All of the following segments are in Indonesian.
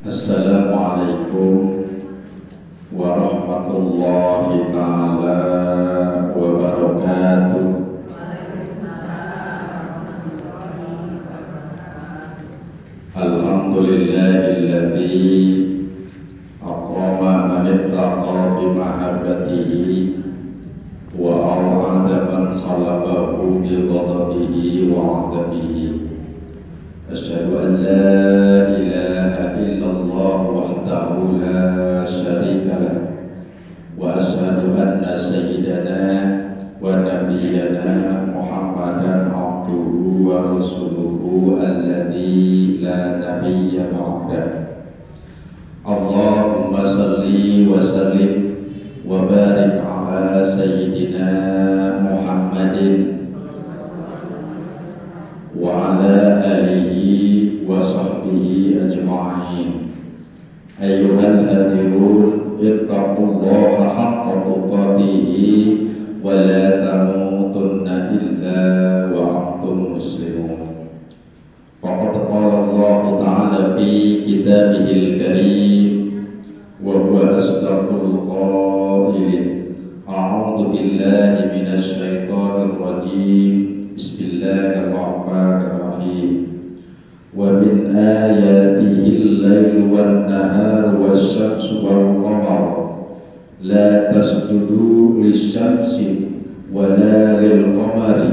Assalamualaikum warahmatullahi ta'ala wabarakatuh. Alhamdulillahilladzi akrama man ittaqa bi mahabbatihi wa aw'ada man khalaqahu bi ghadabihi wa 'adabihi. Asyhadu an la ilaha illallah wahdahu la syarika lah wa asyhadu anna sayyidana wa nabiyyana Muhammadan abduhu wa rasuluhu alladzi la nabiyya ba'dah. Allahumma salli wa sallim wa barik ala sayyidina Muhammadin wa ala alihi wa sahbihi ajma'in. Ayyuhal hadirun, ittaqullaha haqqa tuqatihi wa la tamutunna illa wa antum muslimun. Faqad qala Allah ta'ala fi kitabihil karim wa huwa asdaqul qailin. A'udzu billahi minasy syaithanir rajim. Bismillahirrahmanirrahim. Wa min ayatihi al-lailu wan-naharu wasyamsu wal-qamar la tasjudu lisyamsi wa la lil-qamari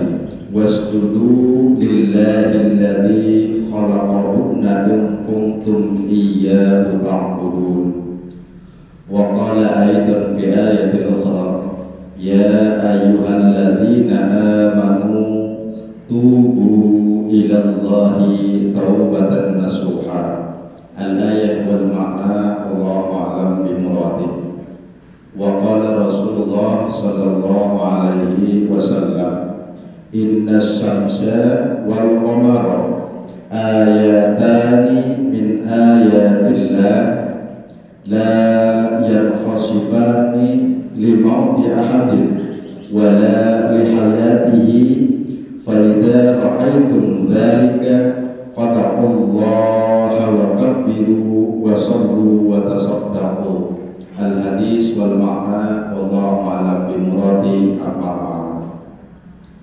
wasjudu lillahi alladzi khalaqahunna in kuntum iyyahu ta'budun. Wa qala aidan fi ayatil ukhra ya ayyuhalladzina amanu tubu ilallahi taubatan nasuha. Al-ayah wal ma'na Allahu a'lam bimuradih. Wa qala Rasulullah sallallahu alaihi wasallam inna syamsa wal qamara ayatani min ayatillah la yankhasifani li mauti ahadin wa la li hayatihi. فَإِذَا رَأَيْتُمْ ذَلِكَ فَاتَقُوا اللَّهَ وَكَبِّرُوا وَصَلُّوا وَتَصَدَّقُوا. Al-hadis wal ma'na wallahu a'lam bimuradi. Amma ba'd.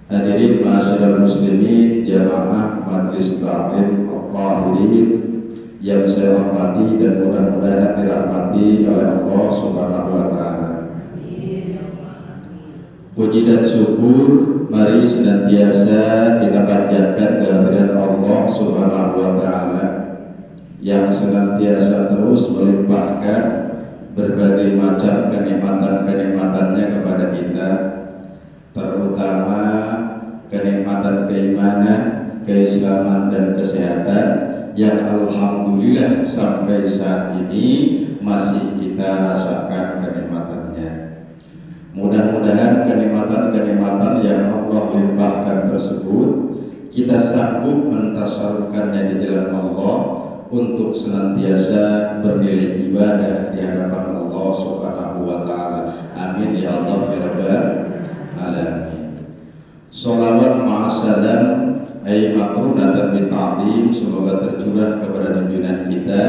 Hadirin ma'asyiral muslimin jamaah Majelis Ta'lim Al-Tahirin yang saya hormati dan mudah-mudahan dirahmati oleh Allah Subhanahu wa taala. Puji dan syukur mari senantiasa kita panjatkan kehadirat Allah Subhanahu wa taala yang senantiasa terus melimpahkan berbagai macam kenikmatan-kenikmatannya kepada kita, terutama kenikmatan keimanan, keislaman dan kesehatan yang alhamdulillah sampai saat ini masih kita rasakan kenikmatannya. Mudah-mudahan kenikmatan-kenikmatan yang Allah limpahkan tersebut kita sanggup mentasarufkannya di jalan Allah untuk senantiasa bernilai ibadah di hadapan Allah Subhanahu wa taala. Amin ya Allah ya rabbal alamin. Shalawat ma'assalam ay makrunatan bi ta'zim, semoga tercurah kepada junjungan kita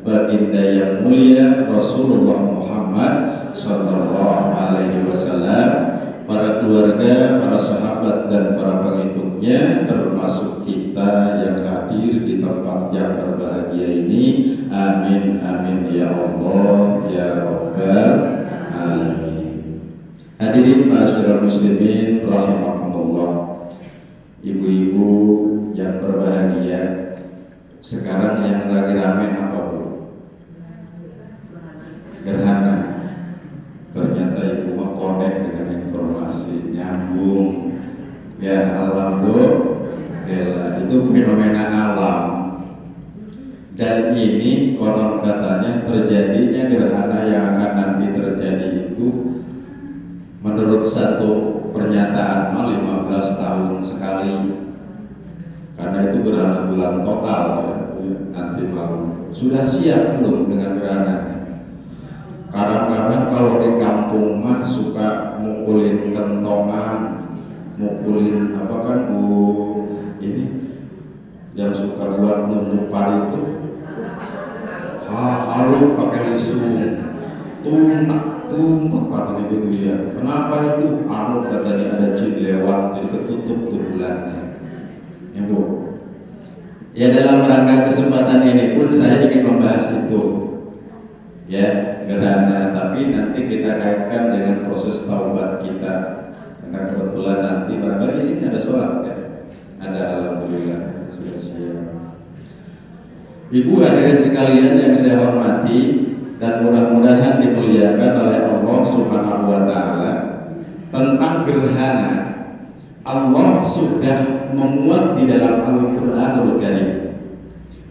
baginda yang mulia Rasulullah Muhammad sallallahu alaihi wasallam, para keluarga, para sahabat dan para pengikutnya, termasuk kita yang hadir di tempat yang berbahagia ini. Amin amin ya Allah ya rabbal alamin. Hadirin ma'asyiral muslimin rahimakumullah. Ibu-ibu yang berbahagia, sekarang yang lagi rame apa Bu? Gerhana. Ternyata ibu mah connect dengan informasi, nyambung. Ya alhamdulillah, itu fenomena alam. Dan ini konon katanya terjadinya gerhana yang akan nanti terjadi itu menurut satu pernyataan 15 tahun sekali. Karena itu gerhana bulan total ya, nanti malam. Sudah siap belum dengan gerhana? Kadang-kadang kalau di kampung mah suka mukulin kentongan, mukulin apa kan Bu ini yang suka buat numuk padi itu Halu pakai lisung, tuntak katanya gitu ya. Kenapa itu? Halu katanya ada jin lewat, jadi ketutup tuh bulannya. Ya Bu. Ya dalam rangka kesempatan ini pun saya ingin membahas itu. Ya, gerhana, tapi nanti kita kaitkan dengan proses taubat kita. Karena kebetulan nanti barangkali di sini ada sholat ya. Ada, alhamdulillah sudah siap. Ibu hadirin sekalian yang saya hormati dan mudah-mudahan dimuliakan oleh Allah Subhanahu wa taala, tentang gerhana Allah sudah memuat di dalam Al-Qur'anul Karim.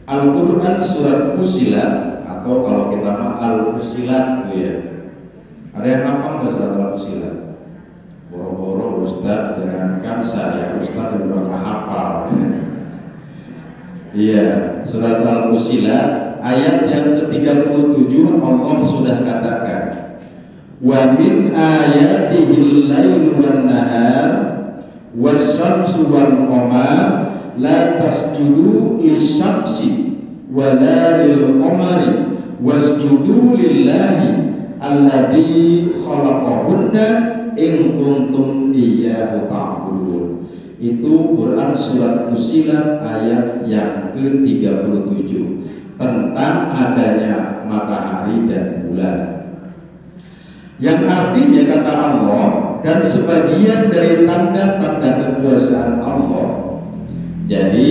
Al-Qur'an surat Fussilat, atau kalau kita mah Al-Fussilat itu ya. Ada yang hafal nggak surat Al-Fussilat? Boro-boro Ustaz, jangankan saya, Ustaz juga nggak hafal. Iya, surat Al-Fussilat ayat yang ke-37 Allah sudah katakan, wa min ayatihi al-lailu wan-nahar was-syamsu wal-qamar la tasjudu lisyamsi wa la lil-qamari wasjudu lillahi alladzi khalaqahunna in kuntum iyyahu ta'budun. Itu Quran surat Fussilat ayat yang ke-37 tentang adanya matahari dan bulan, yang artinya kata Allah, dan sebagian dari tanda-tanda kekuasaan Allah. Jadi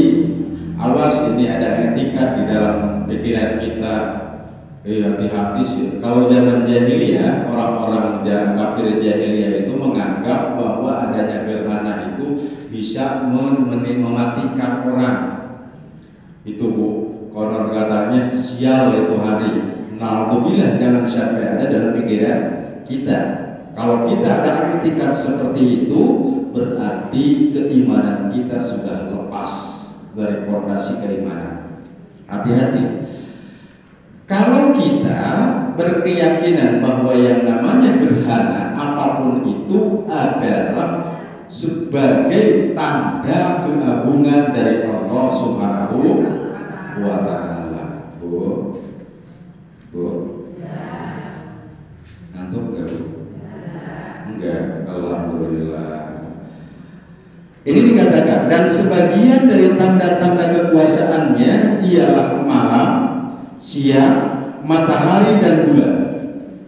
awas, ini ada etika di dalam pikiran kita. Hati-hati sih. Kalau zaman jahiliyah, orang-orang kafir jahiliyah itu menganggap bahwa adanya gerhana itu bisa mematikan orang. Itu Bu, konon katanya sial itu hari. Naudzubillah, jangan sampai ada dalam pikiran kita. Kalau kita ada etikat seperti itu, berarti keimanan kita sudah lepas dari fondasi keimanan. Hati-hati. Kalau kita berkeyakinan bahwa yang namanya gerhana apapun itu adalah sebagai tanda keagungan dari Allah Subhanahu wa taala. Bu. Ngantuk enggak, Bu? Enggak, alhamdulillah. Ini dikatakan, dan sebagian dari tanda-tanda kekuasaannya ialah malam, siang, matahari dan bulan.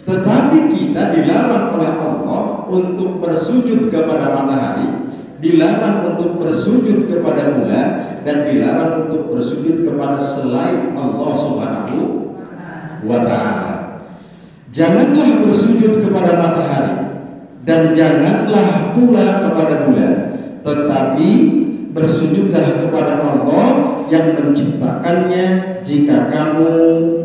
Tetapi kita dilarang oleh Allah untuk bersujud kepada matahari, dilarang untuk bersujud kepada bulan, dan dilarang untuk bersujud kepada selain Allah Subhanahu wa ta'ala. Janganlah bersujud kepada matahari dan janganlah pula kepada bulan, tetapi bersujudlah kepada Allah yang menciptakannya jika kamu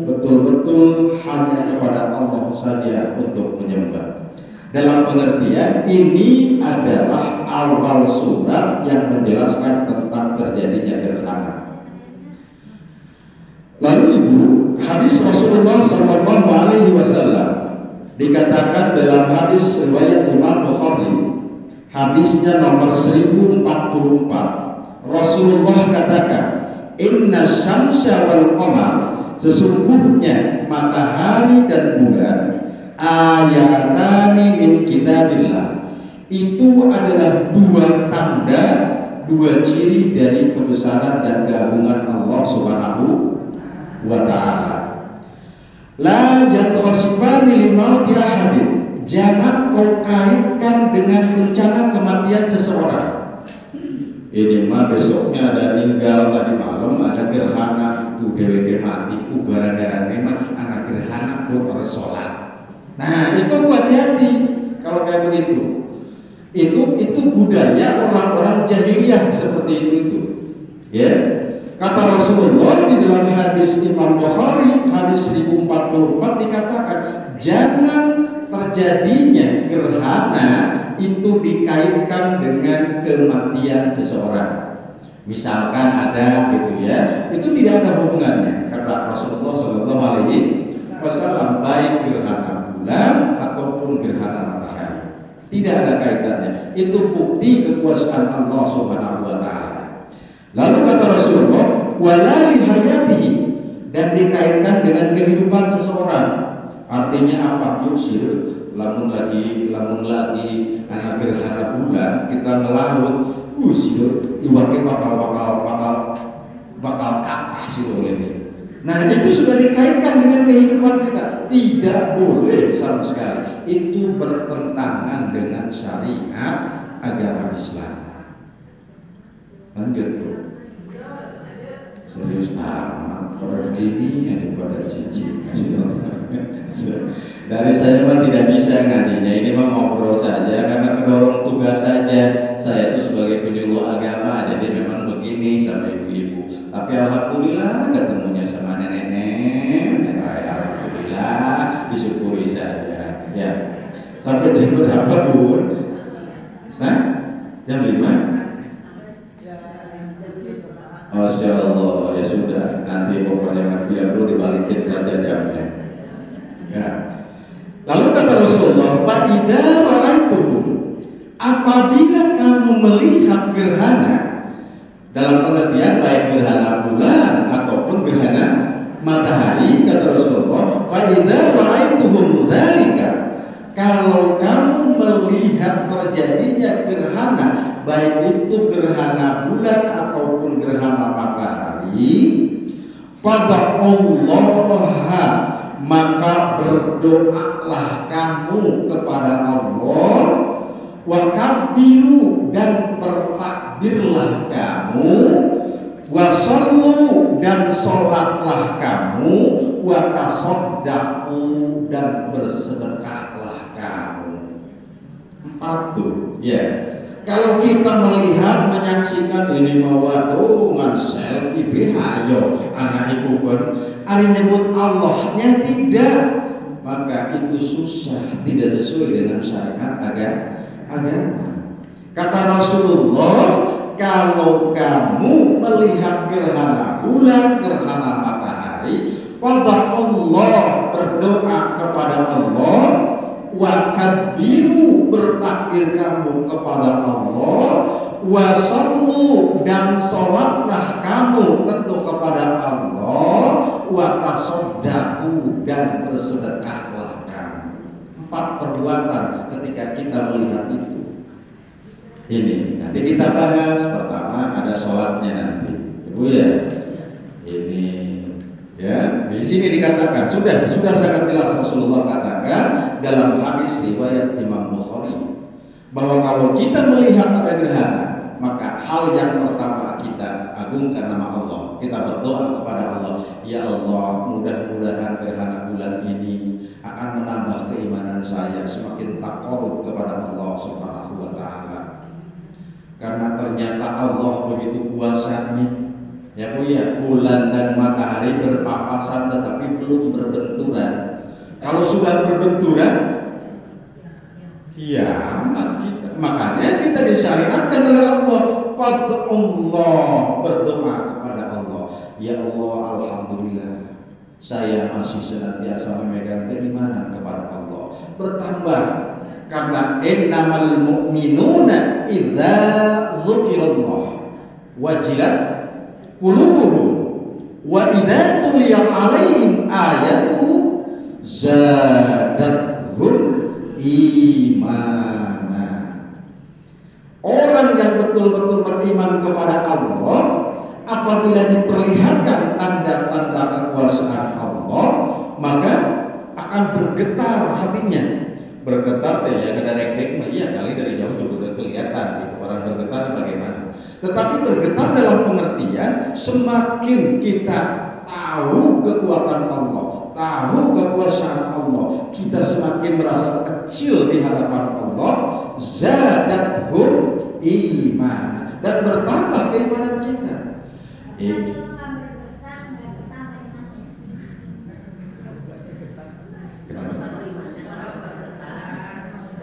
betul-betul hanya kepada Allah saja untuk menyembah. Dalam pengertian ini adalah awal surat yang menjelaskan tentang terjadinya gerhana. Lalu Ibu, hadis Rasulullah SAW dikatakan dalam hadis riwayat Imam Bukhari, hadisnya nomor 1044. Rasulullah katakan, inna syamsa wal qamar, sesungguhnya matahari dan bulan, ayatani min kitabillah, itu adalah dua tanda, dua ciri dari kebesaran dan keagungan Allah Subhanahu wa ta'ala. La yathasibani limauti ahadin, jangan kau kaitkan dengan bencana kematian seseorang. Ini mah besoknya ada meninggal, tadi malam ada gerhana, tuh DWG mati, gara-gara memang anak gerhana tuh harus sholat. Nah itu hati-hati kalau kayak begitu. Itu budaya orang-orang jahiliyah seperti itu. Ya, kata Rasulullah di dalam hadis Imam Bukhari hadis 1044 dikatakan, jangan terjadinya gerhana itu dikaitkan dengan kematian seseorang. Misalkan ada gitu ya, itu tidak ada hubungannya, kata Rasulullah SAW, baik gerhana bulan ataupun gerhana matahari, tidak ada kaitannya. Itu bukti kekuasaan Allah Subhanahu wa ta'ala. Lalu kata Rasulullah, wala li hayatihi, dan dikaitkan dengan kehidupan seseorang. Artinya apa? Yusir, lamun lagi anak gerhana bulan kita melaut, usir, iwaknya bakal kalah sih oleh ini. Nah itu sudah dikaitkan dengan kehidupan kita. Tidak boleh sama sekali. Itu bertentangan dengan syariat agama Islam. Lanjut bro. Serius amat. Kalau begini aja pada cici. Dari saya mah tidak bisa ngajinya. Ini mah ngobrol saja karena kedorong tugas saja. Saya itu sebagai penyuluh agama, jadi memang begini sama ibu-ibu. Tapi alhamdulillah ketemunya sama nenek-nenek. Alhamdulillah, disyukuri saja. Ya. Sampai jam berapa Bun? Jam 5? Masya Allah, ya sudah. Nanti pokoknya dia perlu dibalikin saja jamnya. Ya. Lalu kata Rasulullah, "Fa'idza ra'aituhum", apabila kamu melihat gerhana, dalam pengertian baik gerhana bulan ataupun gerhana matahari, kata Rasulullah, "Fa'idza ra'aituhum dzalika", kalau kamu melihat terjadinya gerhana, baik itu gerhana bulan ataupun gerhana matahari, pada Allah, maka berdoalah kamu kepada Allah, wa kabbiru, dan bertakbirlah kamu, wa shollu, dan sholatlah kamu, wa tasaddaqu, dan bersedekahlah kamu. 4 tuh, ya. Kalau kita melihat, menyaksikan ini waduh ngansel ibe hayo anak ibu pun ari nyebut Allahnya tidak, maka itu susah, tidak sesuai dengan syariat agama. Kata Rasulullah, kalau kamu melihat gerhana bulan, gerhana matahari, pada Allah, berdoa kepada Allah, wa kabbiru, bertakbir kamu kepada Allah, wa shollu, dan sholatlah kamu tentu kepada Allah, wa tasaddaqu, dan bersedekahlah kamu. 4 perbuatan ketika kita melihat itu. Ini nanti kita bahas. Pertama ada sholatnya nanti, Ibu ya. Ini ya, di sini dikatakan sudah sangat jelas Rasulullah katakan dalam hadis riwayat Imam Bukhari bahwa kalau kita melihat ada gerhana, maka hal yang pertama kita agungkan nama Allah. Kita berdoa kepada Allah, ya Allah, mudah-mudahan gerhana bulan ini akan menambah keimanan saya, semakin taqarrub kepada Allah Subhanahu wa taala. Karena ternyata Allah begitu kuasanya. Ya Bu ya, bulan dan matahari berpapasan tetapi belum berbenturan. Kalau sudah berbenturan, kiamat kita. Makanya kita disyariatkan oleh Allah, pada Allah, berdoa kepada Allah. Ya Allah, alhamdulillah, saya masih senantiasa memegang keimanan kepada Allah. Bertambah karena innamal mu'minuna idza dzukirallah wajilat qulubuhum wa idza tuliyat 'alaihim ayatuhu zadatuhum imana. Orang yang betul-betul beriman kepada Allah, apabila diperlihatkan tanda-tanda kekuasaan Allah, maka akan bergetar hatinya. Bergetar ya kedarek-dek mah iya kali dari jauh juga udah kelihatan gitu. Orang bergetar bagaimana. Tetapi bergetar dalam pengertian semakin kita tahu kekuatan Allah, tahu kekuasaan Allah, kita semakin merasa kecil di hadapan Allah, zadathum iman, dan bertambah keimanan kita.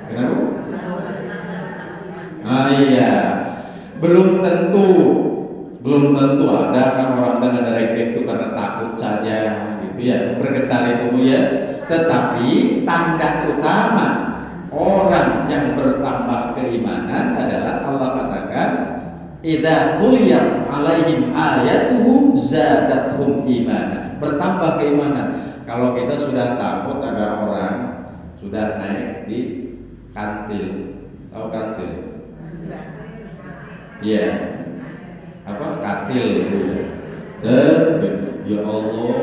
Kenapa? Iya, belum tentu ada kan orang dengan direct itu karena takut saja gitu ya, bergetar itu ya. Tetapi tanda utama orang yang bertambah keimanan adalah Allah katakan idza tuliyat alaihim ayatuhu zadatuhum imana. bertambah keimanan. Kalau kita sudah takut ada orang sudah naik di kantil, tahu kantil? Iya, apa katil itu? Ya Allah.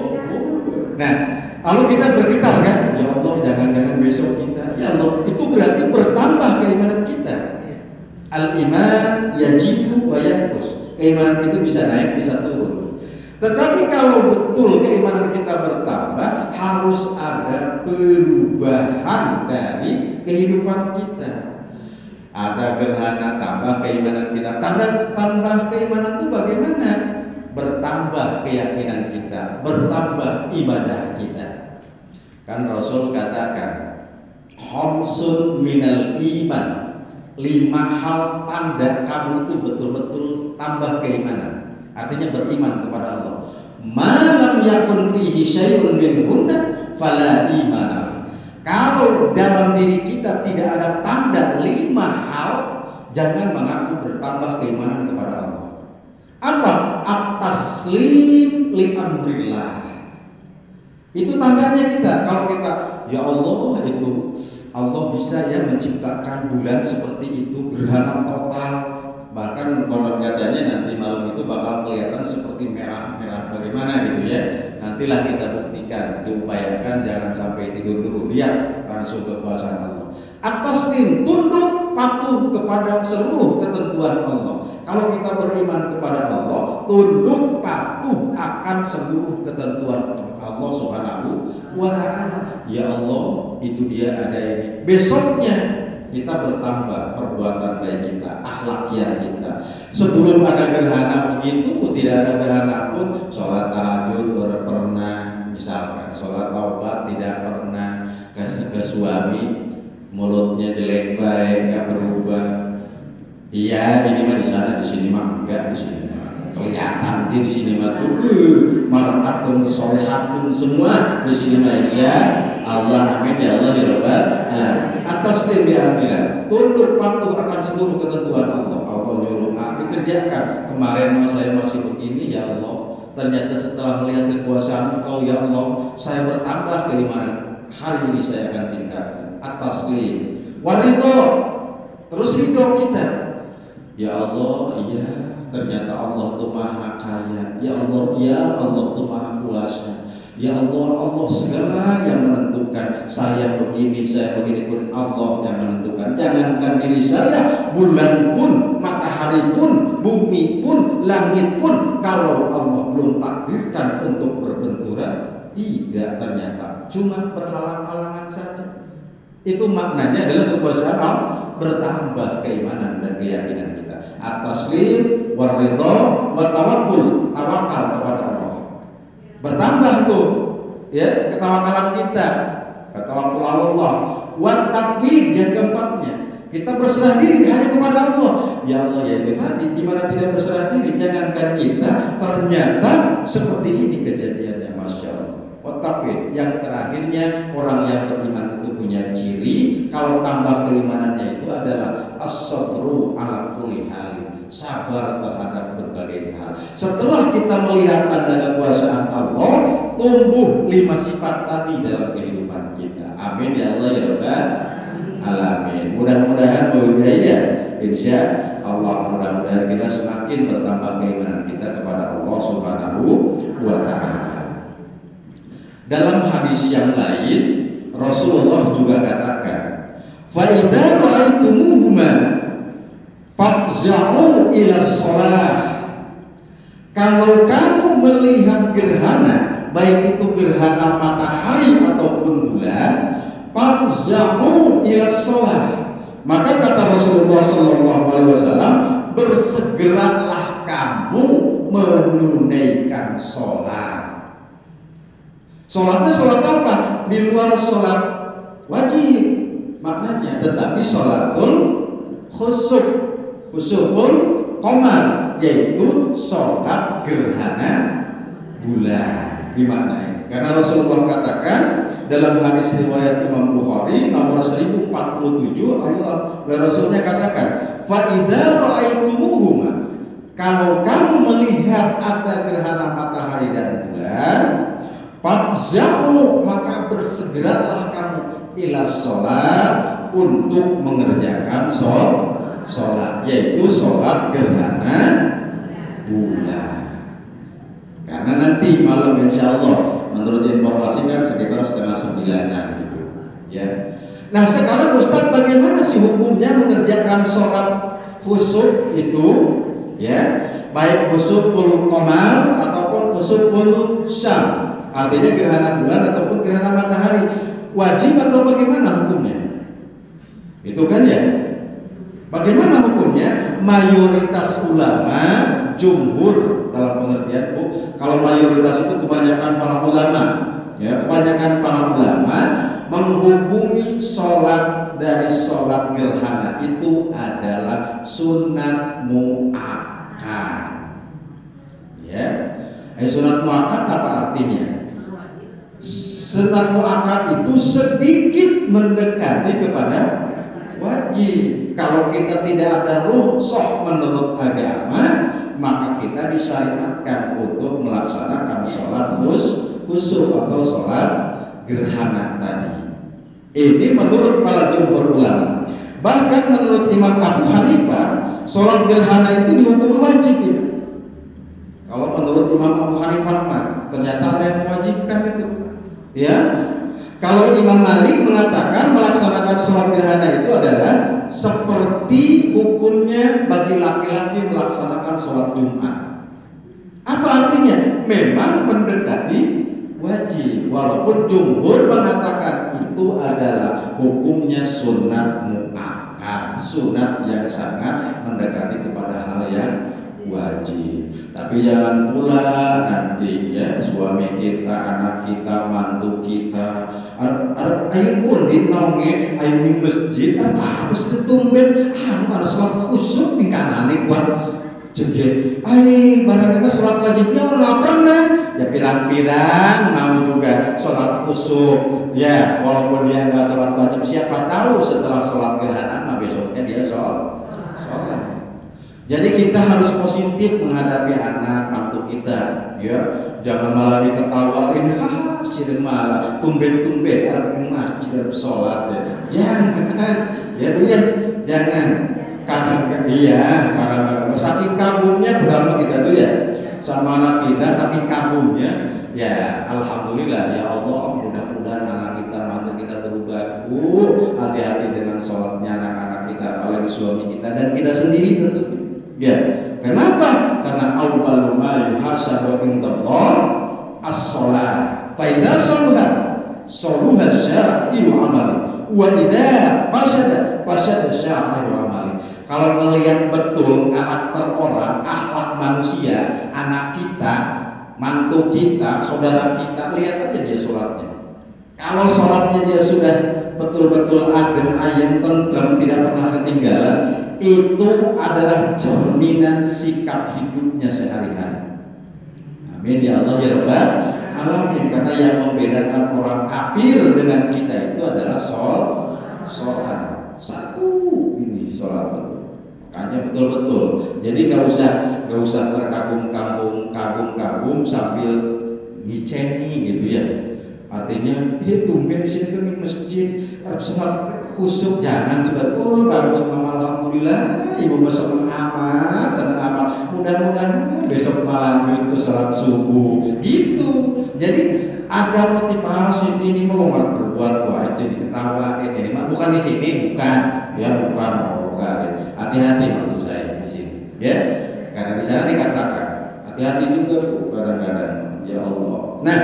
Nah, lalu kita bergetar kan? Ya Allah, jangan-jangan besok kita. Ya Allah, itu berarti bertambah keimanan kita. Al-iman yajidu wa yanqus. Keimanan itu bisa naik, bisa turun. Tetapi kalau betul keimanan kita bertambah, harus ada perubahan dari kehidupan kita. Ada gerhana tambah keimanan kita. Tambah keimanan itu bagaimana? Bertambah keyakinan kita, bertambah ibadah kita. Kan Rasul katakan, khamsun minal iman, 5 hal tanda kamu itu betul-betul tambah keimanan. Artinya beriman kepada Allah. Malam yakun fihi syai'un minhunna fala imana. Kalau dalam diri kita tidak ada tanda 5 hal, jangan mengaku bertambah keimanan kepada Allah. Apa? At-taslim li amrillah. Itu tandanya kita. Kalau kita, ya Allah, itu Allah bisa ya menciptakan bulan seperti itu, gerhana total. Bahkan konon katanya nanti malam itu bakal kelihatan seperti merah-merah bagaimana gitu ya. Nantilah kita buktikan, diupayakan jangan sampai tidur dulu, lihat langsung kekuasaan Allah. At-taslim, tunduk patuh kepada seluruh ketentuan Allah. Kalau kita beriman kepada Allah, tunduk patuh akan seluruh ketentuan Allah Subhanahu wa ta'ala. Ya Allah, itu dia ada ini. Besoknya kita bertambah perbuatan baik kita, akhlakiyah kita. Sebelum ada gerhana begitu, tidak ada gerhana pun, sholat tahajud pernah, misalkan sholat taubat tidak pernah, ke suami mulutnya jelek baik, nggak berubah. Iya, ini mah di sana, di sini mah enggak, di sini mah kelihatan di sini mah tuh mar'atun sholehatun semua di sini mah ya Allah, amin ya Allah ya Rabbal alamin. Atas tim diambil, tunduk patuh akan seluruh ketentuan Allah. Allah nyuruh dikerjakan. Kemarin saya masih begini ya Allah, ternyata setelah melihat kekuasaan Engkau ya Allah, saya bertambah keimanan. Hari ini saya akan tingkatkan. Atas tim waridho, terus ridho kita. Ya Allah, iya ternyata Allah tuh maha kaya. Ya Allah, ya Allah tuh maha kuasa. Ya Allah, Allah segala yang menentukan. Saya begini pun Allah yang menentukan. Jangankan diri saya, bulan pun, matahari pun, bumi pun, langit pun, kalau Allah belum takdirkan untuk berbenturan, tidak ternyata cuma berhalang-halangan saja. Itu maknanya adalah kekuasaan Allah, bertambah keimanan dan keyakinan kita. At-taslim waridho wa tawakkul, tawakal kepada Allah. Bertambah tuh ya ketawakalan kita, tawakal Allah. Wa taqwid yang keempatnya, kita berserah diri hanya kepada Allah. Ya Allah, ya itu tadi, dimana tidak berserah diri, jangankan kita, ternyata seperti ini kejadiannya, masya Allah. Wa taqwid yang terakhirnya, orang yang beriman itu punya ciri, kalau tambah keimanannya itu adalah as-sabru ala kulli halin, sabar terhadap berbagai hal. Setelah kita melihat tanda kekuasaan Allah, tumbuh 5 sifat tadi dalam kehidupan kita. Amin ya Allah ya Rabbal alamin. Mudah-mudahan ya, insya Allah, mudah-mudahan kita semakin bertambah keimanan kita kepada Allah Subhanahu wa ta'ala. Dalam hadis yang lain, Rasulullah juga katakan, fa idza ra'aitumuhuma fafza'u ila shalah. Kalau kamu melihat gerhana, baik itu gerhana matahari ataupun bulan, fafza'u ila shalah, maka kata Rasulullah SAW, bersegeralah kamu menunaikan sholat. Sholatnya sholat apa? Di luar sholat wajib maknanya, tetapi sholatul khusyukul qamar, yaitu sholat gerhana bulan. Dimaknai karena Rasulullah katakan dalam hadis riwayat Imam Bukhari nomor 1047, Allah dan Rasulnya katakan, fa idza ra'aitumuhuma, kalau kamu melihat ada gerhana matahari dan bulan, Fafza'u, maka bersegeralah kamu ila sholat, untuk mengerjakan sholat, yaitu sholat gerhana bulan. Karena nanti malam insya Allah, menurut informasi kan sekitar 8:30 gitu, ya. Nah sekarang Ustaz, bagaimana sih hukumnya mengerjakan sholat khusuf itu, ya, baik khusuful qamar ataupun khusuful syam, artinya gerhana bulan ataupun gerhana matahari, wajib atau bagaimana hukumnya? Itu kan ya. Bagaimana hukumnya? Mayoritas ulama, jumhur dalam pengertian, kalau mayoritas itu kebanyakan para ulama, ya, kebanyakan para ulama menghukumi sholat dari sholat gerhana itu adalah sunat muakkad. Ya, sunat muakkad apa artinya? Sunat muakkad itu sedikit mendekati kepada wajib. Kalau kita tidak ada rukhsah menurut agama, maka kita disyariatkan untuk melaksanakan sholat khusuf atau sholat gerhana tadi. Ini menurut para jumhur ulama. Bahkan menurut Imam Abu Hanifah, sholat gerhana itu dihukum wajib ya. Kalau menurut Imam Abu Hanifah, ternyata ada yang mewajibkan itu, ya. Kalau Imam Malik mengatakan melaksanakan sholat gerhana itu adalah seperti hukumnya bagi laki-laki melaksanakan sholat Jumat. Apa artinya? Memang mendekati wajib, walaupun jumhur mengatakan itu adalah hukumnya sunat muakkad, sunat yang sangat mendekati kepada hal yang wajib. Tapi jangan pula nanti ya suami kita, anak kita, mantu kita, ayo pun di nonge, ayo di masjid, apa sih tumben, mana sholat khusyuk di kanan nih buat jadi, ayo barangkali sholat wajibnya orang pernah, ya pirang-pirang mau juga sholat khusyuk, ya walaupun dia nggak sholat wajib, siapa tahu setelah sholat gerhana besoknya dia sholat. Jadi kita harus positif menghadapi anak mantu kita, ya. Jangan malah diketawain, sih malah tumben-tumben harus masjid sholat, ya. Jangan, ya Bu ya, jangan. Kadang-kadang saking kagumnya berapa kita tuh ya, sama anak kita saking kagumnya, ya alhamdulillah ya Allah, mudah-mudahan anak kita mantu kita berubah. Hati-hati dengan sholatnya anak-anak kita, apalagi suami kita dan kita sendiri tentu. Ya, kenapa? Karena awwalu ma yuhasabu indallah as-shalah. Fa idza saluha syai'u amali wa idza fasada syai'u amali. Kalau melihat betul karakter orang, akhlak manusia, anak kita, mantu kita, saudara kita, lihat aja dia sholatnya. Kalau sholatnya dia sudah betul-betul adem, ayem, tentrem, tidak pernah ketinggalan, itu adalah cerminan sikap hidupnya sehari-hari. Amin ya Allah ya Rabbal alamin. Karena yang membedakan orang kafir dengan kita itu adalah sholat. Satu ini sholat. Makanya betul-betul. Jadi nggak usah terkagum-kagum sambil ngiceni gitu ya. Artinya, tumben sini kan di masjid, sholat khusyuk, jangan sudah, bagus, alhamdulillah, ibu senang amat, mudah-mudahan besok malam itu sholat subuh, gitu. Jadi ada motivasi, ini mau berbuat wajib, diketawain, ini mah bukan di sini, bukan, hati-hati maksud saya di sini, ya, karena di sana dikatakan, hati-hati juga kadang-kadang, ya Allah. Nah,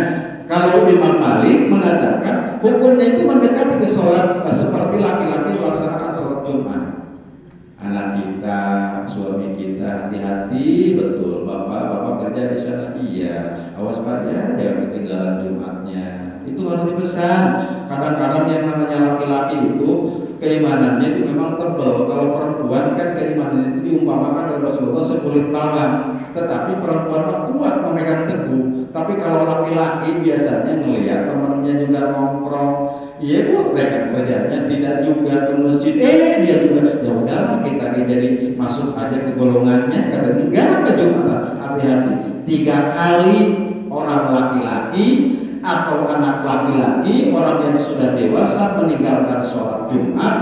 kalau Imam Malik mengatakan hukumnya itu mendekati ke sholat seperti laki-laki melaksanakan sholat Jumat. Anak kita, suami kita, hati-hati betul. Bapak kerja di sana, iya. Awas Pak ya, jangan ketinggalan Jumatnya. Itu harus dipesan. Kadang-kadang yang namanya laki-laki itu keimanannya itu memang tebal. Kalau perempuan kan keimanan itu diumpamakan oleh Rasulullah sekulit bawang. Tetapi perempuan kuat memegang teguh. Tapi kalau laki-laki biasanya ngelihat temennya juga nongkrong, iya Bu, mereka kerjanya tidak juga ke masjid, dia juga, ya udahlah kita jadi masuk aja ke golongannya, kata enggak ke Jumatan. Hati-hati, 3 kali orang laki-laki atau anak laki-laki, orang yang sudah dewasa meninggalkan sholat Jumat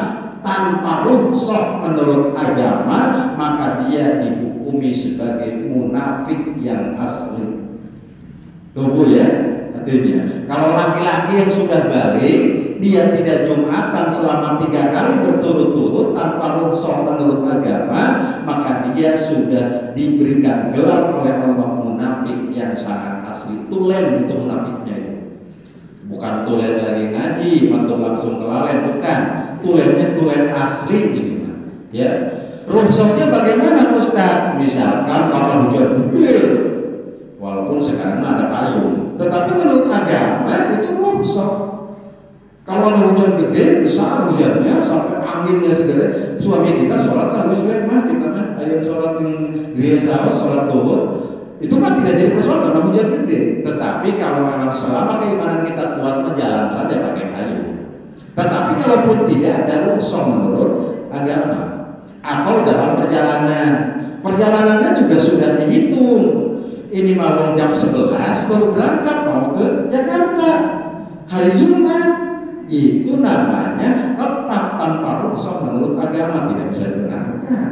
tanpa rukhsah menurut agama, maka dia dihukumi sebagai munafik yang asli. Tunggu ya, artinya kalau laki-laki yang sudah balik, dia tidak Jumatan selama 3 kali berturut-turut tanpa rukhsah menurut agama, maka dia sudah diberikan gelar oleh Allah munafik yang sangat asli. Tulen itu munafiknya itu. Bukan tulen lagi ngaji atau langsung kelalen, bukan. Tulennya tulen asli gitu, ya. Rukhsahnya bagaimana Ustaz? Misalkan kalau hujan gede, walaupun sekarang ada payung, tetapi menurut agama itu rukhsah. Kalau ada hujan gede, besar hujannya sampai anginnya segala, suami kita sholat harus mah kita mah ayo sholat yang gereja, sholat duhur, itu kan tidak jadi persoalan karena hujan gede. Tetapi kalau memang selama keimanan kita kuat, jalan saja pakai kayu. Tetapi kalaupun tidak ada rukhsah menurut agama, atau dalam perjalanannya juga sudah dihitung. Ini mau jam 11 baru berangkat mau ke Jakarta hari Jumat, itu namanya tetap tanpa rukhsah menurut agama, tidak bisa dibenarkan.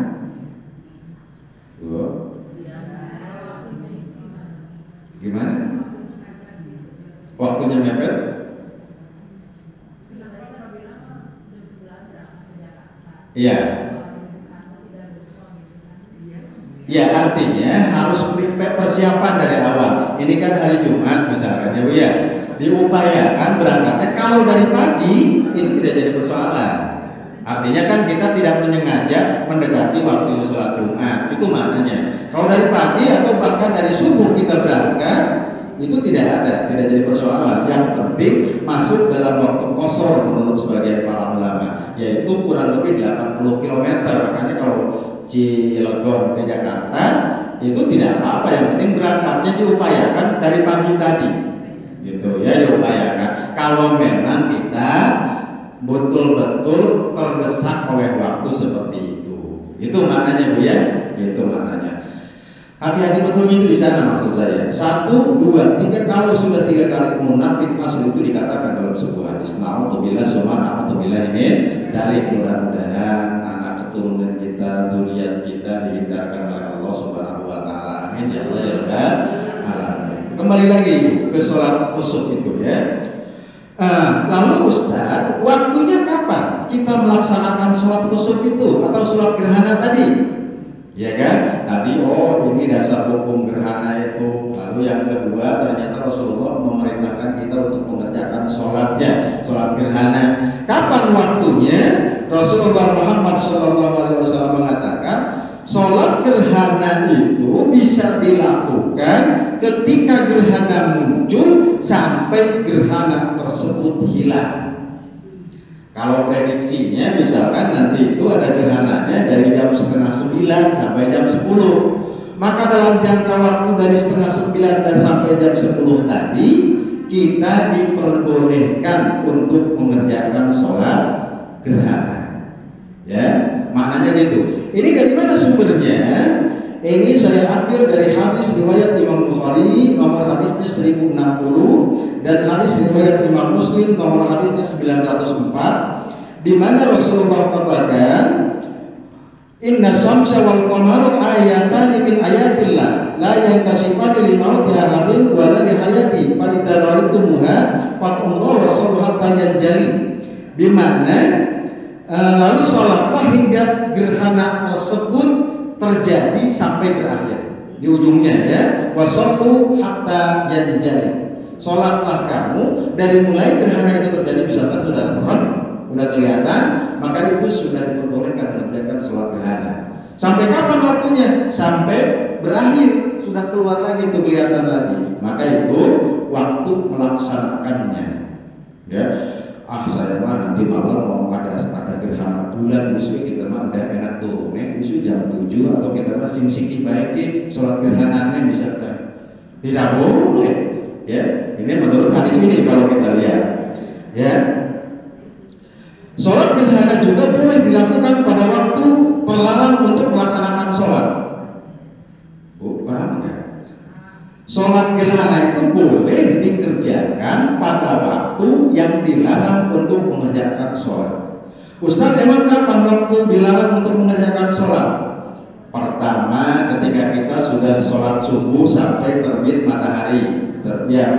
Gimana? Waktunya mepet? Iya. Ya, artinya harus persiapan dari awal. Ini kan hari Jumat misalkan ya Bu ya, diupayakan berangkatnya kalau dari pagi, itu tidak jadi persoalan. Artinya kan kita tidak menyengaja mendekati waktu sholat Jumat, itu maknanya. Kalau dari pagi atau bahkan dari subuh kita berangkat, itu tidak jadi persoalan. Yang penting masuk dalam waktu qashar menurut sebagian para ulama, yaitu kurang lebih 80 km. Makanya kalau Cilegon ke Jakarta itu tidak apa-apa, yang penting berangkatnya diupayakan dari pagi tadi, gitu ya, diupayakan. Kalau memang kita betul-betul terdesak oleh waktu seperti itu maknanya Bu ya, itu maknanya. Hati-hati betul itu di sana maksud saya. 1, 2, 3, kalau sudah 3 kali munafik asli itu dikatakan dalam sebuah hadis. Na'udzubillah summa na'udzubillah ini dari mudah-mudahan anak keturunan kita, zuriat kita dihindarkan oleh Allah Subhanahu wa taala. Amin ya Allah ya Rabbal alamin. Kembali lagi ke sholat khusuf itu ya. Lalu Ustaz, waktunya kapan kita melaksanakan sholat khusuf itu atau sholat gerhana tadi? Ya kan? Tadi ini dasar hukum gerhana itu. Lalu yang kedua, ternyata Rasulullah memerintahkan kita untuk mengerjakan sholatnya, sholat gerhana. Kapan waktunya? Rasulullah Muhammad SAW mengatakan sholat gerhana itu bisa dilakukan ketika gerhana muncul sampai gerhana tersebut hilang. Kalau prediksinya misalkan nanti itu ada gerhananya dari jam 8:30 sampai jam 10, maka dalam jangka waktu dari 8:30 dan sampai jam 10 tadi kita diperbolehkan untuk mengerjakan sholat gerhana. Ya, maknanya gitu. Ini dari mana sumbernya? Ini saya ambil dari hadis riwayat Imam Bukhari nomor hadisnya 1060 dan hadis riwayat Imam Muslim nomor hadisnya 904, di mana Rasulullah katakan, Inna samsa wal qamara ayatan min ayatillah la yankasifani li mauti ahadin wa la li hayati fa idza ra'aytumuha faqulu rasul hatta yanjali. Di mana lalu salatlah hingga gerhana tersebut terjadi sampai berakhir di ujungnya ya, wasallu hatta yanjali. Salatlah kamu dari mulai gerhana itu terjadi, misalkan sudah terang, sudah kelihatan, maka itu sudah diperbolehkan mengerjakan sholat gerhana. Sampai kapan waktunya? Sampai berakhir, sudah keluar lagi itu kelihatan lagi, maka itu waktu melaksanakannya. Ya, saya mah nanti malam mau ada gerhana bulan, misalnya kita mah ada enak turunnya, misalnya jam 7 atau kita mah sing-singki baiki sholat gerhananya misalkan. Tidak boleh. Ya, ini menurut hadis ini kalau kita lihat. Ya. Sholat gerhana juga boleh dilakukan pada waktu terlarang untuk melaksanakan sholat. Paham nggak? Sholat gerhana itu boleh dikerjakan mengerjakan pada waktu yang dilarang untuk mengerjakan sholat. Ustaz, emang kapan waktu dilarang untuk mengerjakan sholat? Pertama, ketika kita sudah sholat subuh sampai terbit matahari,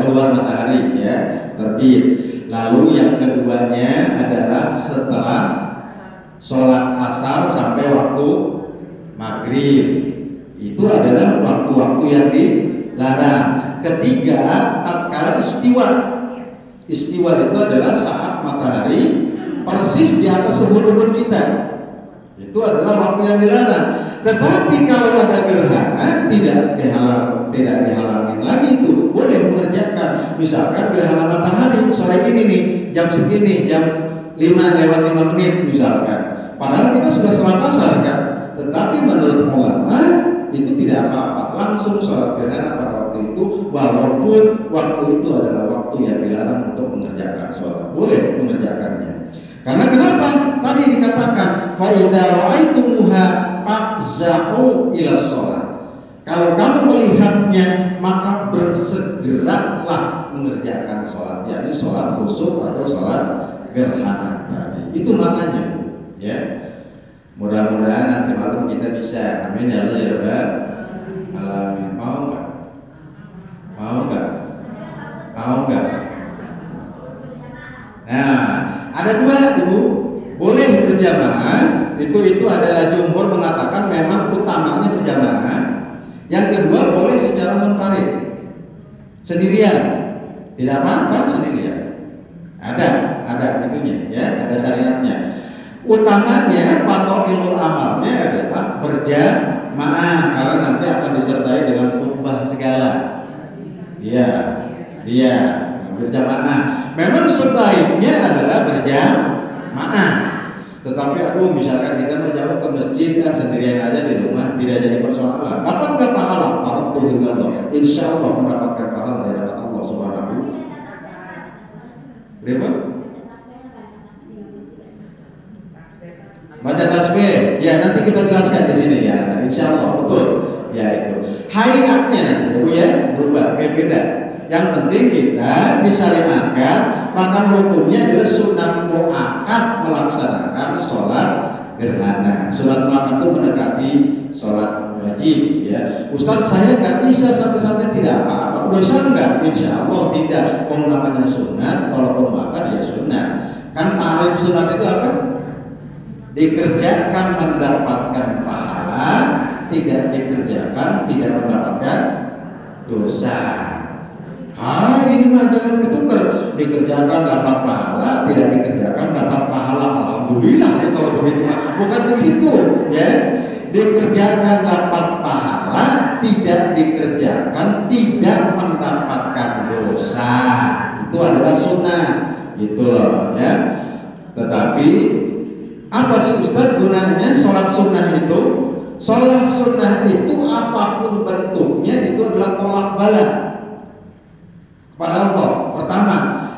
keluar matahari, ya, terbit. Lalu yang keduanya adalah setelah sholat asar sampai waktu maghrib. Itu adalah waktu-waktu yang dilarang. Ketiga, tatkala istiwa. Istiwa itu adalah saat matahari persis di atas ubun-ubun kita. Itu adalah waktu yang dilarang. Tetapi kalau ada gerhana tidak dihalangin lagi, itu boleh mengerjakan. Misalkan gerhana matahari sore ini nih, jam segini, jam 5:05 misalkan. Padahal kita sudah sholat asar kan. Tetapi menurut ulama itu tidak apa-apa, langsung sholat gerhana pada waktu itu, walaupun waktu itu adalah waktu yang dilarang untuk mengerjakan sholat. Boleh mengerjakannya. Karena kenapa? Tadi dikatakan fa idza ra'aitumuha fa'za'u ila sholat. Kalau kamu melihatnya maka bersegeralah mengerjakan sholat, yakni sholat khusuf atau sholat gerhana tadi. Itu maknanya, ya. Mudah-mudahan nanti malam kita bisa. Amin ya Allah ya Rabbal alamin. Mau nggak? Mau nggak? Mau nggak? Nah, ada dua Ibu, boleh berjamaah. Itu adalah jumhur mengatakan memang utamanya berjamaah. Yang kedua boleh secara munfarid, sendirian, tidak apa-apa sendirian. Ada itunya, ya, ada syariatnya. Utamanya patok ilmu amalnya adalah berjamaah, karena nanti akan disertai dengan khutbah segala. Iya, berjamaah. Memang sebaiknya adalah berjamaah. Tetapi misalkan kita mau jauh ke masjid kan sendirian aja di rumah, tidak jadi persoalan. Dapat nggak pahala? Alhamdulillah. Insya Allah mendapatkan pahala dari Allah Subhanahu. Berapa? Baca tasbih, ya nanti kita jelaskan di sini ya. Nah, insya Allah betul, ya itu. Hayatnya nanti, Bu ya, berubah, beda. Yang penting kita disyariatkan, maka hukumnya adalah sunat muakkad melaksanakan sholat gerhana. Sunat muakkad itu mendekati sholat wajib, ya. Ustaz, saya nggak bisa sampai tidak apa-apa. Dosa enggak? Insya Allah tidak. Namanya sunat, walaupun muakkad ya sunat. Kan tarif sunat itu apa? Dikerjakan mendapatkan pahala, tidak dikerjakan tidak mendapatkan dosa. Ini mah jangan ketukar. Dikerjakan dapat pahala, tidak dikerjakan dapat pahala. Alhamdulillah ya kalau begitu. Bukan begitu, ya. Dikerjakan dapat pahala, tidak dikerjakan tidak mendapatkan dosa. Itu adalah sunnah, gitu loh, ya. Tetapi apa sih Ustaz gunanya sholat sunnah itu? Sholat sunnah itu apapun bentuknya itu adalah tolak bala kepada Allah, pertama.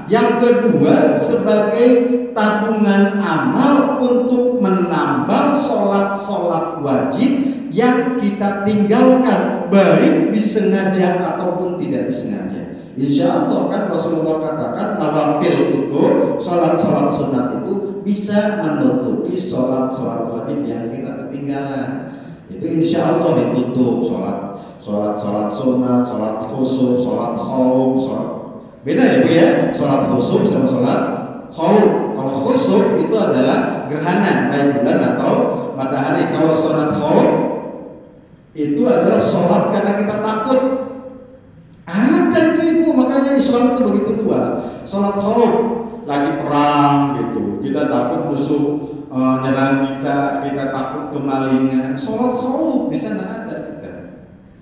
Yang kedua, sebagai tabungan amal untuk menambah sholat-sholat wajib yang kita tinggalkan, baik disengaja ataupun tidak disengaja. Insya Allah kan Rasulullah katakan nawafil itu, sholat-sholat sunat itu bisa menutupi sholat-sholat wajib yang kita ketinggalan. Itu insya Allah ditutup. Sholat sunat, sholat khusuf, sholat khauf, beda ya Bu ya, sholat khusuf sama sholat khauf. Kalau khusuf itu adalah gerhana baik bulan atau matahari. Kalau sholat khauf itu adalah sholat karena kita takut. Ada itu Ibu, makanya Islam itu begitu luas. Sholat khauf lagi perang gitu, kita takut musuh nyerang kita takut kemalingan. Sholat khauf di sana ada kita.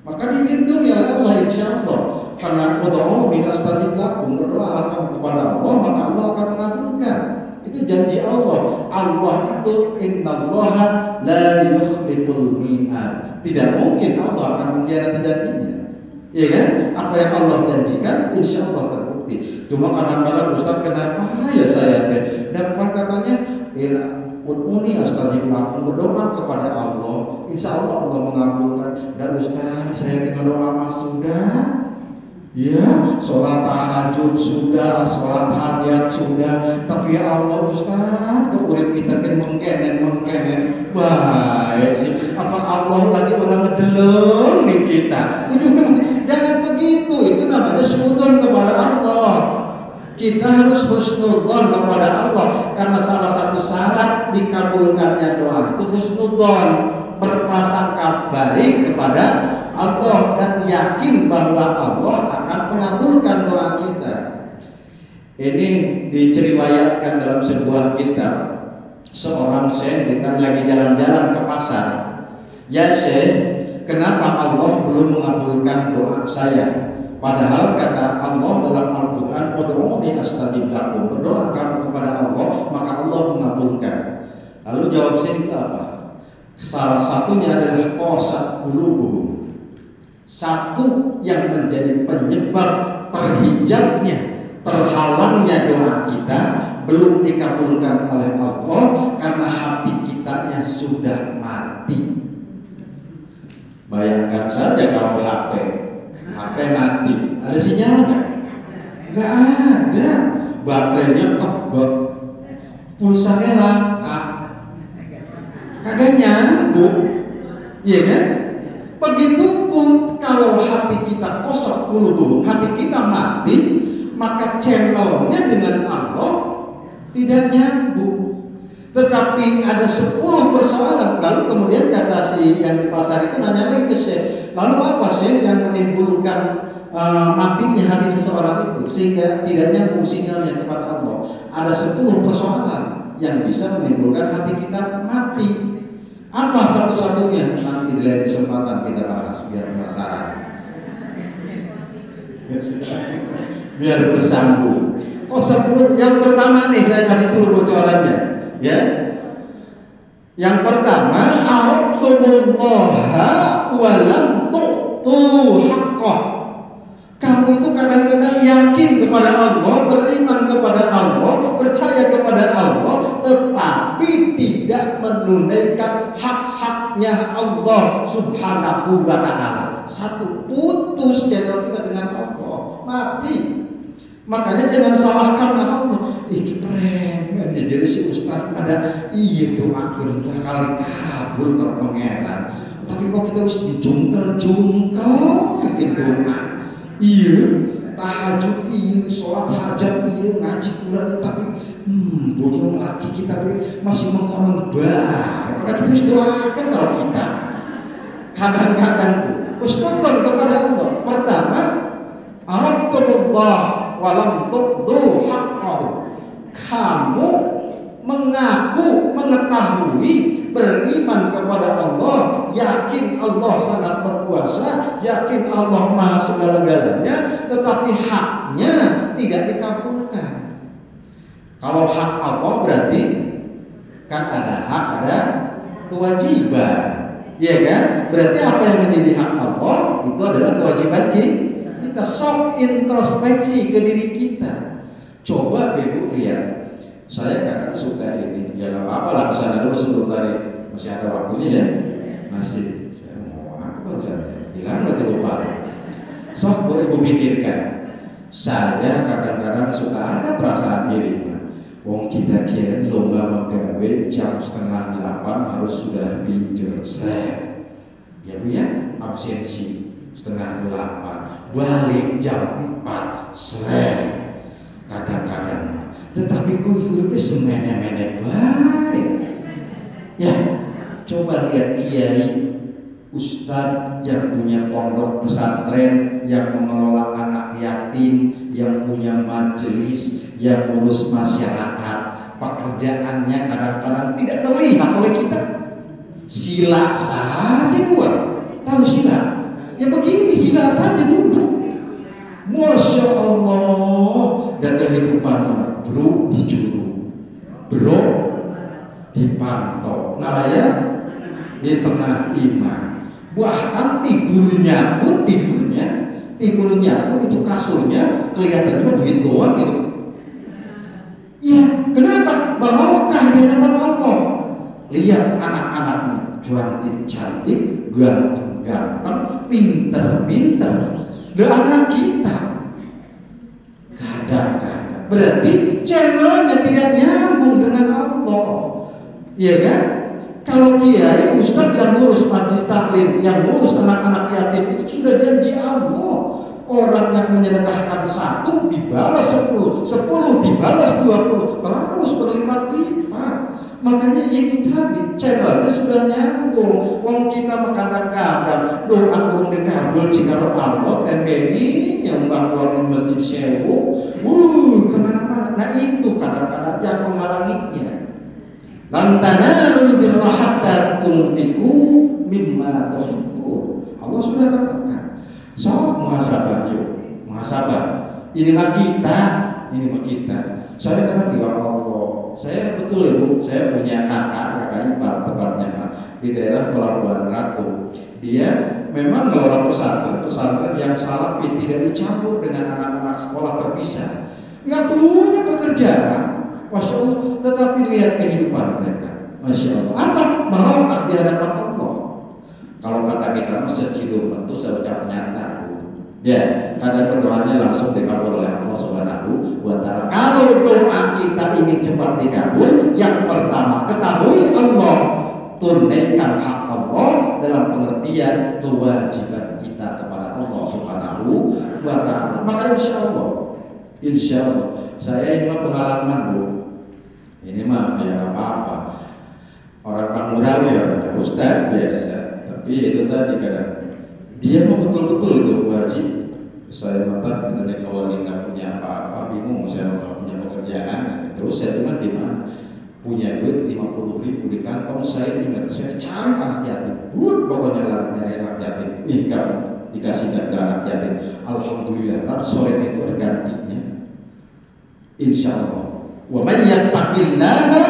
Maka dilindungi oleh Allah insya Allah. Karena berdoa biastajib lakum, berdoa kamu kepada Allah maka Allah akan mengabulkan. Itu janji Allah. Allah itu innallaha la yukhliful mi'ad. Tidak mungkin Allah akan mengkhianati janjinya. Iya kan? Apa yang Allah janjikan insya Allah terbukti. Cuma kadang-kadang Ustaz kenapa ya saya dapat katanya Ud'uni astajib lakum, berdoa kepada Allah, insya Allah Allah mengabulkan. Dan Ustaz saya tinggal doa mas sudah. Ya, sholat tahajud sudah, sholat hajat sudah, tapi ya Allah Ustaz, kemudian kita kan mengkenen, baik sih. Apa Allah lagi orang ngedeleng nih kita? Jangan begitu, itu namanya husnuzon kepada Allah. Kita harus husnuzon kepada Allah, karena salah satu syarat dikabulkannya doa itu husnuzon, berprasangka baik kepada Allah dan yakin bahwa Allah akan mengabulkan doa kita. Ini diceriwayatkan dalam sebuah kitab. Seorang syekh lagi jalan-jalan ke pasar. Ya syekh, kenapa Allah belum mengabulkan doa saya? Padahal kata Allah dalam Al-Quran, "Ud'uuni astajib lakum." Berdoa kamu kepada Allah, maka Allah mengabulkan. Lalu jawab syekh itu apa? Salah satunya adalah qasat qulubuhum. Satu yang menjadi penyebab terhijabnya, terhalangnya doa kita belum dikabulkan oleh Allah karena hati kitanya sudah mati. Bayangkan saja kalau HP mati, ada sinyal nggak? Nggak ada. Baterainya tebal, pulsanya langka, kagak nyambung, iya kan? Begitupun kalau hati kita kosong qulubuhum, hati kita mati, maka channelnya dengan Allah tidak nyambung. Tetapi ada 10 persoalan. Lalu kemudian kata si yang di pasar itu nanya lagi ke Syekh, lalu apa Syekh yang menimbulkan matinya hati seseorang itu sehingga tidak nyambung sinyalnya kepada Allah? Ada 10 persoalan yang bisa menimbulkan hati kita mati. Apa satu-satunya? Nanti di lain kesempatan kita bahas biar penasaran, biar bersambung. Yang pertama nih saya kasih dulu bocorannya, ya. Yang pertama, a'udzubillaha wa lam tu'tu haqqah. Kamu itu kadang-kadang yakin kepada Allah, beriman kepada Allah, percaya kepada Allah, tetapi tidak menunaikan hak-haknya Allah Subhanahu wa ta'ala. Satu, putus channel kita dengan Allah, mati. Makanya jangan salahkan Allah. Keren, jadi si Ustaz ada iya tuh akun kali kabul ke pangeran. Tapi kok kita harus dijungkel-jungkel bikin doa. Iya, tahajud iya, sholat hajat iya, ngaji Quran tapi punya laki kita masih mengkonon baik. Karena kita harus doakan kalau kita kadang-kadang husnuzon kepada Allah. Pertama, a'udzubillah wa lam tu'tu haqqahu. Kamu mengaku, mengetahui, beriman kepada Allah, yakin Allah sangat berkuasa, yakin Allah maha segala-galanya, tetapi haknya tidak dikabulkan. Kalau hak Allah berarti kan ada hak, ada kewajiban, ya kan? Berarti apa yang menjadi hak Allah itu adalah kewajiban kita. Sok introspeksi ke diri kita. Coba Ibu lihat, saya kadang suka ini, ya nggak apa-apa lah kesana dulu sebelum tadi, masih ada waktunya ya, masih. Saya mau apa misalnya? Hilang atau lupa? Sok boleh Ibu pikirkan. Saya kadang-kadang suka ada perasaan iri. Wong kita kira lomba magawe jam 7:30 harus sudah pinjer, ya Bu ya, absensi 7:30, balik jam 4, kadang-kadang. Tetapi kok hidupnya semene-mene baik. Ya, coba lihat kiai, ustadz yang punya pondok pesantren, yang mengelola anak yatim, yang punya majelis, yang ngurus masyarakat. Pekerjaannya kadang-kadang tidak terlihat oleh kita. Sila saja gua, tahu sila? Ya begini sila saja duduk. Masya Allah, dan kehidupannya bro dicuru, bro dipantau, nalaya di tengah iman. Bahkan tidurnya pun itu kasurnya kelihatan cuma duit doang gitu. Iya, kenapa? Barokah di hadapan Allah. Lihat anak-anaknya cantik-cantik, ganteng-ganteng, pinter-pinter. Dan anak kita berarti channelnya tidak nyambung dengan Allah. Iya kan? Kalau kiai, ustaz yang ngurus majlis taklim, yang ngurus anak-anak yatim, itu sudah janji Allah. Orang yang menyedekahkan 1 dibalas 10, 10 dibalas 20, terus berlipat-lipat. Makanya ini tadi channelnya sudah nyambung. Wong kita kadang-kadang doa belum dikabul jika Allah tembeni yang bangun masjid sewu, kemana-mana. Nah itu kadang-kadang yang menghalanginya. Lantanarul birra hatta tunfiqu mimma tuhibbun. Allah sudah katakan. So, muhasabah yuk, muhasabah. Ini mah kita. Saya karena di Allah. Saya betul ibu, saya punya kakak ipar tepatnya di daerah Pelabuhan Ratu. Dia memang orang pesantren yang salafi, tidak dicampur dengan anak-anak sekolah terpisah. Nggak punya pekerjaan, masya Allah. Tetapi lihat kehidupan mereka, masya Allah. Apa? Mau di hadapan Allah. Kalau kata kita masih cidum tentu saya ucap nyata. Ya, kadang berdoanya langsung dikabul oleh Allah Subhanahu wa Ta'ala. Kalau doa kita ingin cepat dikabul, yang pertama ketahui Allah, tunaikan hak Allah dalam pengertian kewajiban kita kepada Allah Subhanahu wa Ta'ala. Maka insya Allah, saya ini mah pengalaman bu, ini mah ya apa-apa. Orang Pangurawi ya, Ustaz biasa, tapi itu tadi kadang dia mau betul-betul itu wajib. Saya mata kita kalau nggak punya apa-apa, bingung saya nggak punya pekerjaan. Terus saya bilang gimana? Punya duit 50.000 di kantong, saya ingat saya cari anak yatim. Pokoknya nyari anak yatim. Nih kamu dikasihkan ke anak yatim. Alhamdulillah, ntar sore itu ada gantinya. Insya Allah. Wa man yattaqillaha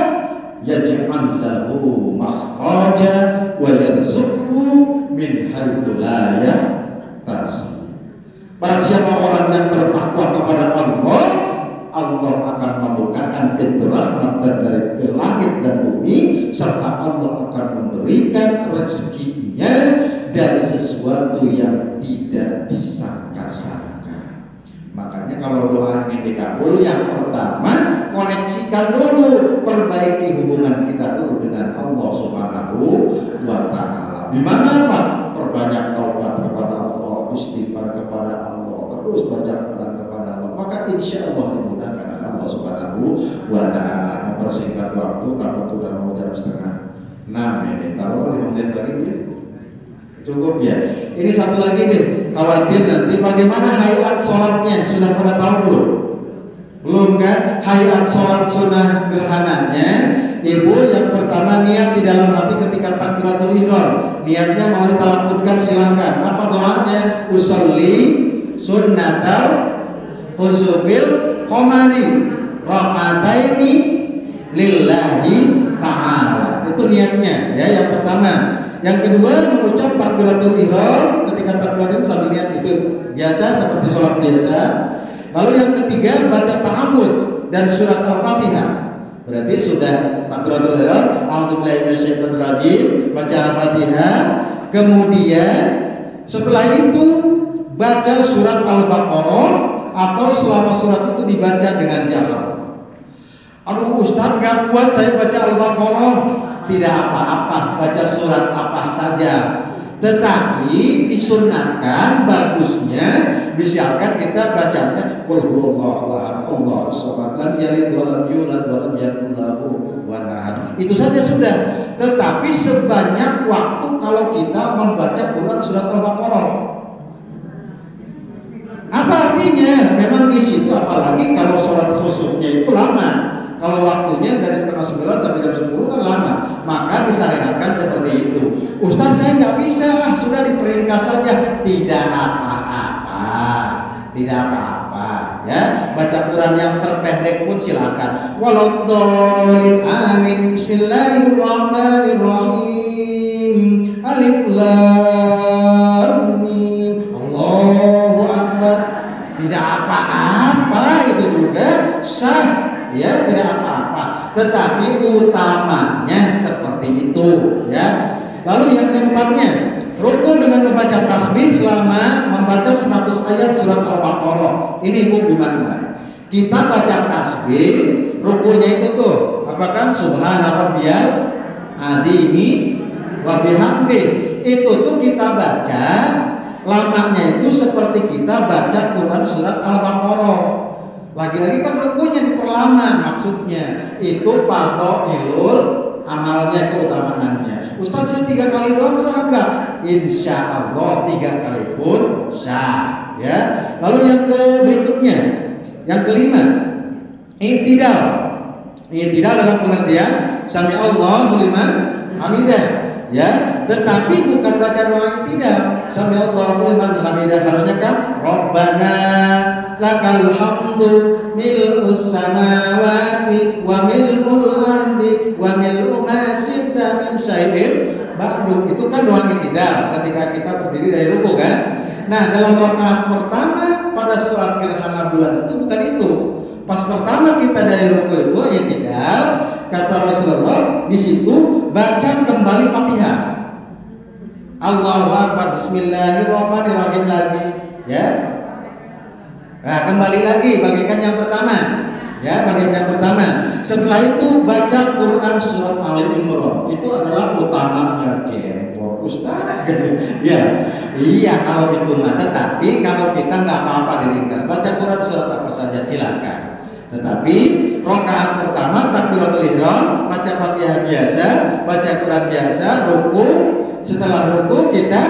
yaj'al lahu makhraja wa yarzuqhu min haitsu la yahtasib. Barang siapa orang yang bertakwa kepada Allah, Allah akan membukakan pintu rahmat dari langit dan bumi, serta Allah akan memberikan rezekinya dari sesuatu yang tidak disangka-sangka. Makanya kalau doa ingin dikabul, yang pertama koneksikan dulu, perbaiki hubungan kita dulu dengan Allah Subhanahu wa Ta'ala. Gimana Pak? Perbanyak taubat kepada Allah, istighfar kepada Allah, terus baca Quran kepada Allah, maka insya Allah dimudahkan oleh Allah Subhanahu wa Ta'ala. Mempersingkat waktu, takut sudah mau jam 5:30 ini, taruh 5 menit lagi ya, cukup ya. Ini satu lagi nih, khawatir nanti bagaimana hayat sholatnya, sudah pada tahu belum? Belum kan? Hayat sholat sunnah gerhananya, ibu yang pertama niat di dalam hati ketika takbiratul ihram, niatnya mau ditalaffuzkan silakan. Apa doanya? Usolli sunnatal khusufil qamari rakaataini lillahi ta'ala. Itu niatnya ya, yang pertama. Yang kedua mengucap takbiratul ihram, ketika takbiratul sambil niat itu biasa seperti sholat biasa. Lalu yang ketiga baca ta'awudz dan surat Al-Fatihah. Berarti sudah takbiratul ihram, a'udzubillahi minasyaitonir rajim, baca Al-Fatihah. Kemudian setelah itu baca surat Al-Baqarah, atau selama surat itu dibaca dengan jahar. Aduh Ustaz gak kuat saya baca Al-Baqarah. Tidak apa-apa, baca surat apa saja. Tetapi disunatkan, bagusnya misalkan kita bacanya qul huwallahu ahad, Allahu samad, lam yalid wa lam yulad wa lam yakul lahu kufuwan ahad. Itu saja sudah. Tetapi sebanyak waktu kalau kita membaca Quran surat Al-Baqarah. Apa artinya? Memang di situ apalagi kalau sholat khusyuknya itu lama. Kalau waktunya dari 8:30 sampai jam 10 kan lama, maka disarankan seperti itu. Ustaz saya nggak bisa, sudah diperingkas saja. Tidak apa-apa, ya. Baca Quran yang terpendek pun silakan. Waladhdallin amin. Bismillahirrahmanirrahim. Alif lam mim. Allahu akbar. Tidak apa-apa, itu juga sah. Ya, tidak apa-apa. Tetapi utamanya seperti itu, ya. Lalu yang keempatnya, rukun dengan membaca tasbih selama membaca 100 ayat surat Al-Baqarah. Ini Bu gimana? Kita baca tasbih, rukunya itu tuh apa kan? Subhana rabbiyal azimi wa bihamdi. Itu tuh kita baca lamanya itu seperti kita baca Quran surat Al-Baqarah. Lagi-lagi kan rukunya diperlama, maksudnya itu fadhailul amalnya, keutamaannya. Ustaz saya 3 kali doang sah enggak? Insya Allah 3 kali pun sah, ya. Lalu yang berikutnya, yang kelima, i'tidal. I'tidal dalam pengertian sami Allahu liman hamidah, ya. Tetapi bukan baca doa i'tidal. Sami Allahu liman hamidah, harusnya kan Rabbana lakal hamdu mil'us samawati wa mil'ul ardi wa mil'u ma syi'ta min syai'in ba'du. Itu kan doa i'tidal ketika kita berdiri dari ruku kan. Nah, dalam rakaat pertama pada surat gerhana bulan itu bukan itu. Pas pertama kita dari ruku itu i'tidal, kata Rasulullah di situ baca kembali Fatihah. Allahu Akbar, bismillahirrahmanirrahim lagi, ya. Nah, kembali lagi bagaikan yang pertama, ya, bagian yang pertama. Setelah itu baca Quran surat Ali Imran. Itu adalah utamanya, Ustaz. Ya, iya kalau itu mah. Tetapi kalau kita nggak apa-apa diringkas, baca Quran surat apa saja silakan. Tetapi rakaat pertama takbiratul ihram, baca Fatihah biasa, baca Quran biasa, ruku. Setelah ruku kita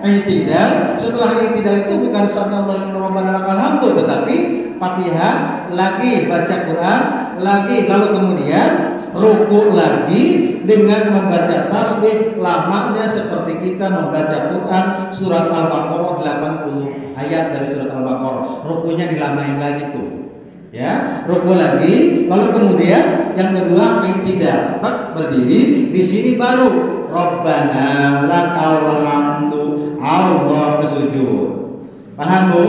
i'tidal. Setelah i'tidal itu bukan sallallahu rabbana lakal hamdu, tetapi Fatihah lagi, baca Quran lagi, lalu kemudian ruku lagi dengan membaca tasbih lamanya seperti kita membaca Quran surat Al-Baqarah 80 ayat dari surat Al-Baqarah. Rukunya dilamain lagi tuh, ya, ruku lagi, lalu kemudian yang kedua i'tidal, berdiri. Di sini baru Rabbana lakal hamdu, Allah ke sujud. Paham Bu?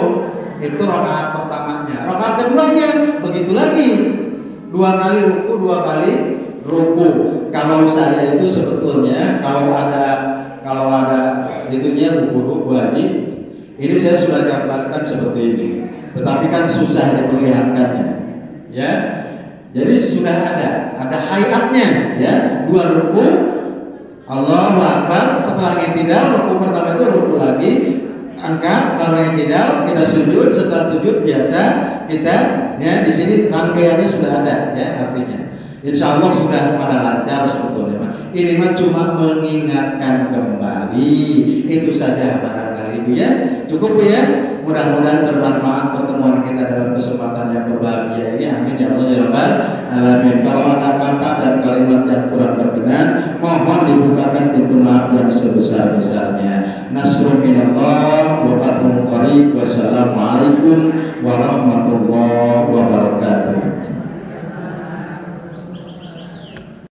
Itu rakaat pertamanya. Rakaat keduanya begitu lagi. 2 kali ruku, 2 kali ruku. Kalau saya itu sebetulnya kalau ada itunya buku haji, ini saya sudah gambarkan seperti ini. Tetapi kan susah diperlihatkannya, ya. Jadi sudah ada hayatnya, ya. 2 ruku, Allahu Akbar, setelah i'tidal, ruku pertama itu ruku lagi, angkat, baru i'tidal, kita sujud, setelah sujud biasa kita, ya, di sini rangkaiannya sudah ada, ya, artinya. Insya Allah sudah pada lancar sebetulnya. Ini mah cuma mengingatkan kembali, itu saja barangkali Bu, ya. Cukup Bu, ya. Mudah-mudahan bermanfaat pertemuan kita dalam kesempatan yang berbahagia ini. Amin ya Allah ya Rabbal alamin. Kalau ada kata dan kalimat yang kurang berkenan, mohon dibukakan pintu maaf yang sebesar-besarnya. Nasrun minallah